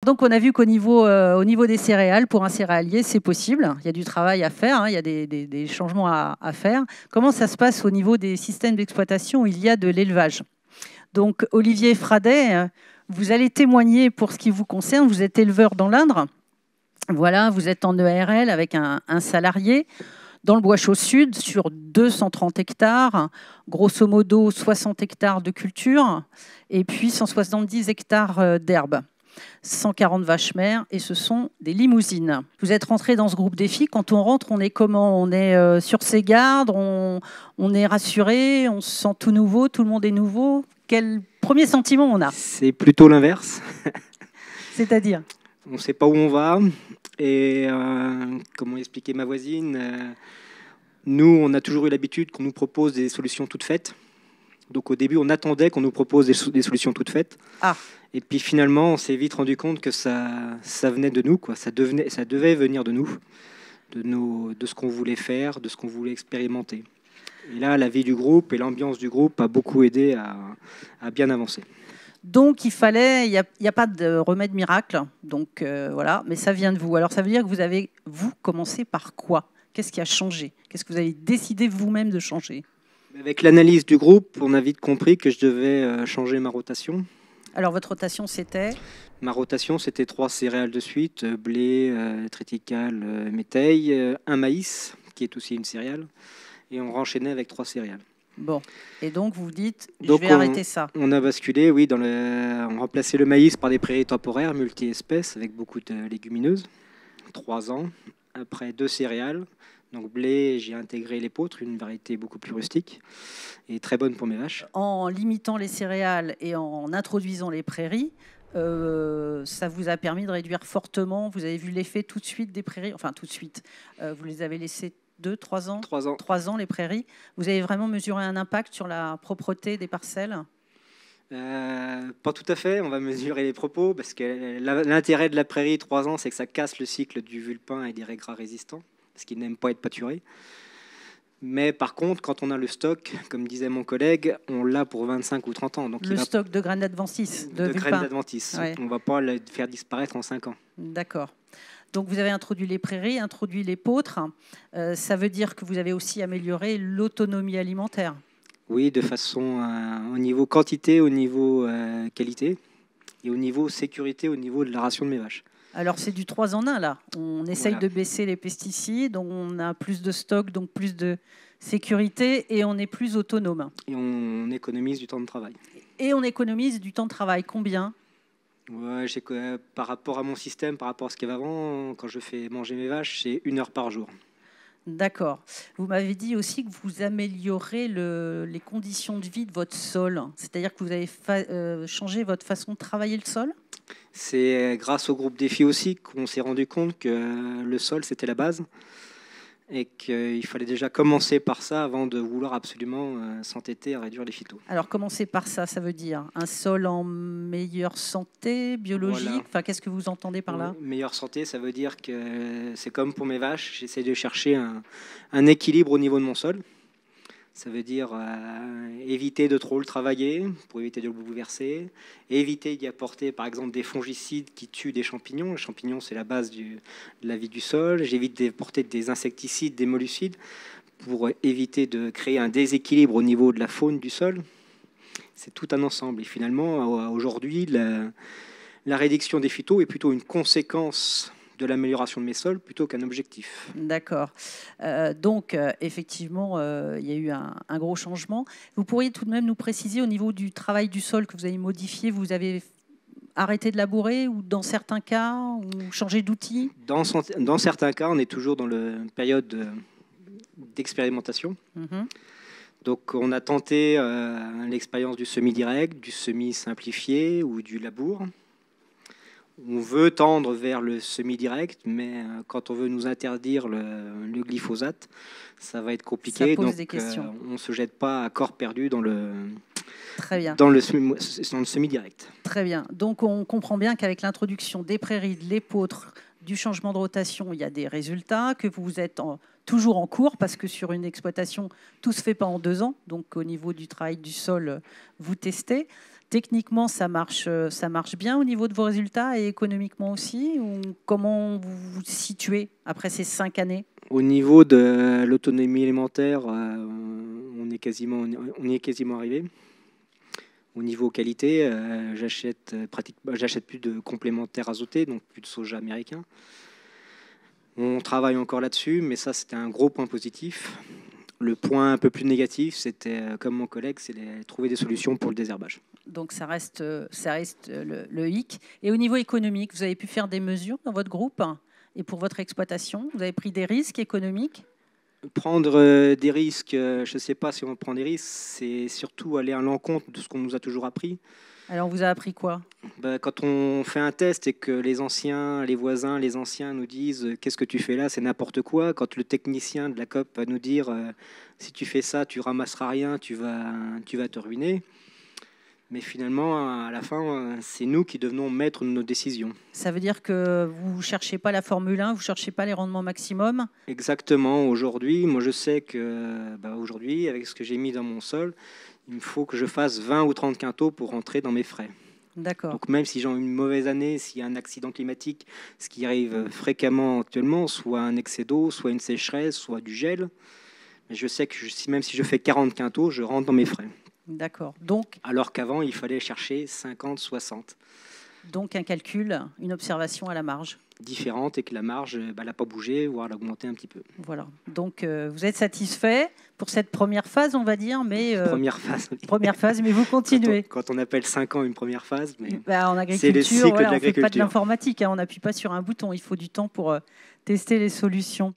Donc, on a vu au niveau des céréales, pour un céréalier, c'est possible. Il y a du travail à faire, hein, il y a des changements à faire. Comment ça se passe au niveau des systèmes d'exploitation où il y a de l'élevage? Donc, Olivier Fradet, vous allez témoigner pour ce qui vous concerne. Vous êtes éleveur dans l'Indre. Voilà, vous êtes en EARL avec un salarié dans le Bois-Chaud Sud sur 230 hectares, grosso modo 60 hectares de culture et puis 170 hectares d'herbe. 140 vaches mères et ce sont des limousines. Vous êtes rentré dans ce groupe défi. Quand on rentre, on est comment? On est sur ses gardes, on est rassuré, on se sent tout nouveau, tout le monde est nouveau. Quel premier sentiment on a? C'est plutôt l'inverse. C'est-à-dire? On ne sait pas où on va. Et comment expliquer ma voisine, nous, on a toujours eu l'habitude qu'on nous propose des solutions toutes faites. Donc au début, on attendait qu'on nous propose des solutions toutes faites. Ah. Et puis finalement, on s'est vite rendu compte que ça venait de nous, quoi. Ça devait venir de nous, de ce qu'on voulait faire, de ce qu'on voulait expérimenter. Et là, la vie du groupe et l'ambiance du groupe a beaucoup aidé à bien avancer. Donc, il n'y a pas de remède miracle, donc voilà, mais ça vient de vous. Alors, ça veut dire que vous commencé par quoi? Qu'est-ce qui a changé? Qu'est-ce que vous avez décidé vous-même de changer? Avec l'analyse du groupe, on a vite compris que je devais changer ma rotation. Alors, votre rotation, c'était? Ma rotation, c'était 3 céréales de suite, blé, triticale, métail, un maïs, qui est aussi une céréale, et on renchaînait avec 3 céréales. Bon, et donc vous vous dites, je vais arrêter ça. On a basculé, oui, on remplaçait le maïs par des prairies temporaires multi-espèces avec beaucoup de légumineuses. 3 ans, après 2 céréales. Donc blé, j'ai intégré l'épeautre, une variété beaucoup plus rustique et très bonne pour mes vaches. En limitant les céréales et en introduisant les prairies, ça vous a permis de réduire fortement. Vous avez vu l'effet tout de suite des prairies, enfin tout de suite. Vous les avez laissées 2-3 ans 3 ans. 3 ans, les prairies. Vous avez vraiment mesuré un impact sur la propreté des parcelles? Pas tout à fait, on va mesurer les propos, parce que l'intérêt de la prairie 3 ans, c'est que ça casse le cycle du vulpin et des raies gras résistants, parce qu'ils n'aiment pas être pâturés. Mais par contre, quand on a le stock, comme disait mon collègue, on l'a pour 25 ou 30 ans. Donc stock de graines d'adventice, de graines d'adventice. Ouais. On ne va pas le faire disparaître en 5 ans. D'accord. Donc vous avez introduit les prairies, introduit l'épeautre. Ça veut dire que vous avez aussi amélioré l'autonomie alimentaire. Oui, de façon au niveau quantité, au niveau qualité et au niveau sécurité, au niveau de la ration de mes vaches. Alors c'est du 3 en 1 là. On essaye de baisser les pesticides, on a plus de stock, donc plus de sécurité et on est plus autonome. Et on économise du temps de travail. Et on économise du temps de travail. Combien? Ouais, par rapport à mon système, par rapport à ce qu'il y avait avant, quand je fais manger mes vaches, c'est 1 heure par jour. D'accord. Vous m'avez dit aussi que vous améliorez les conditions de vie de votre sol. C'est-à-dire que vous avez changé votre façon de travailler le sol? C'est grâce au groupe Défi aussi qu'on s'est rendu compte que le sol, c'était la base et qu'il fallait déjà commencer par ça avant de vouloir absolument s'entêter à réduire les phytos. Alors, commencer par ça, ça veut dire un sol en meilleure santé, biologique. Voilà. Enfin, qu'est-ce que vous entendez par là? Meilleure santé, ça veut dire que c'est comme pour mes vaches, j'essaie de chercher un équilibre au niveau de mon sol. Ça veut dire éviter de trop le travailler pour éviter de le bouleverser, éviter d'y apporter par exemple des fongicides qui tuent des champignons. Les champignons, c'est la base de la vie du sol. J'évite d'apporter des insecticides, des mollucides pour éviter de créer un déséquilibre au niveau de la faune du sol. C'est tout un ensemble. Et finalement, aujourd'hui, la réduction des phytos est plutôt une conséquence de l'amélioration de mes sols plutôt qu'un objectif. D'accord. Donc, effectivement, il y a eu un gros changement. Vous pourriez tout de même nous préciser au niveau du travail du sol que vous avez modifié, vous avez arrêté de labourer ou dans certains cas, ou changé d'outil? Dans certains cas, on est toujours dans la période d'expérimentation. Donc, on a tenté l'expérience du semi-direct, du semi-simplifié ou du labour. On veut tendre vers le semi-direct, mais quand on veut nous interdire le glyphosate, ça va être compliqué. Ça pose donc, des questions. On ne se jette pas à corps perdu dans le semi-direct. Très bien. Donc, on comprend bien qu'avec l'introduction des prairies, de l'épeautre, du changement de rotation, il y a des résultats, que vous êtes toujours en cours, parce que sur une exploitation, tout ne se fait pas en 2 ans. Donc, au niveau du travail du sol, vous testez. Techniquement, ça marche bien au niveau de vos résultats et économiquement aussi, ou comment vous vous situez après ces 5 années? Au niveau de l'autonomie alimentaire, on est quasiment arrivé. Au niveau qualité, j'achète plus de complémentaires azotés, donc plus de soja américain. On travaille encore là-dessus, mais ça, c'était un gros point positif. Le point un peu plus négatif, c'était, comme mon collègue, c'est de trouver des solutions pour le désherbage. Donc ça reste le hic. Et au niveau économique, vous avez pu faire des mesures dans votre groupe et pour votre exploitation? Vous avez pris des risques économiques? Prendre des risques, je ne sais pas si on prend des risques, c'est surtout aller à l'encontre de ce qu'on nous a toujours appris. Alors, on vous a appris quoi? Quand on fait un test et que les anciens, les voisins, les anciens nous disent « Qu'est-ce que tu fais là? C'est n'importe quoi », quand le technicien de la COP va nous dire « Si tu fais ça, tu ramasseras rien, tu vas te ruiner », mais finalement, à la fin, c'est nous qui devenons maîtres de nos décisions. Ça veut dire que vous ne cherchez pas la Formule 1, vous ne cherchez pas les rendements maximum? Exactement. Aujourd'hui, moi je sais que aujourd'hui, avec ce que j'ai mis dans mon sol, il me faut que je fasse 20 ou 30 quintaux pour rentrer dans mes frais. D'accord. Donc même si j'ai une mauvaise année, s'il y a un accident climatique, ce qui arrive fréquemment actuellement, soit un excès d'eau, soit une sécheresse, soit du gel, mais je sais que même si je fais 40 quintaux, je rentre dans mes frais. D'accord. Donc, alors qu'avant, il fallait chercher 50, 60. Donc un calcul, une observation à la marge. Différente, et que la marge, elle n'a pas bougé, voire elle a augmenté un petit peu. Voilà. Donc vous êtes satisfait pour cette première phase, on va dire, mais première phase. Oui. Première phase, mais vous continuez. Quand on appelle 5 ans une première phase, mais en agriculture, c'est le cycle de on ne fait l'agriculture. pas de l'informatique, on n'appuie pas sur un bouton, il faut du temps pour tester les solutions.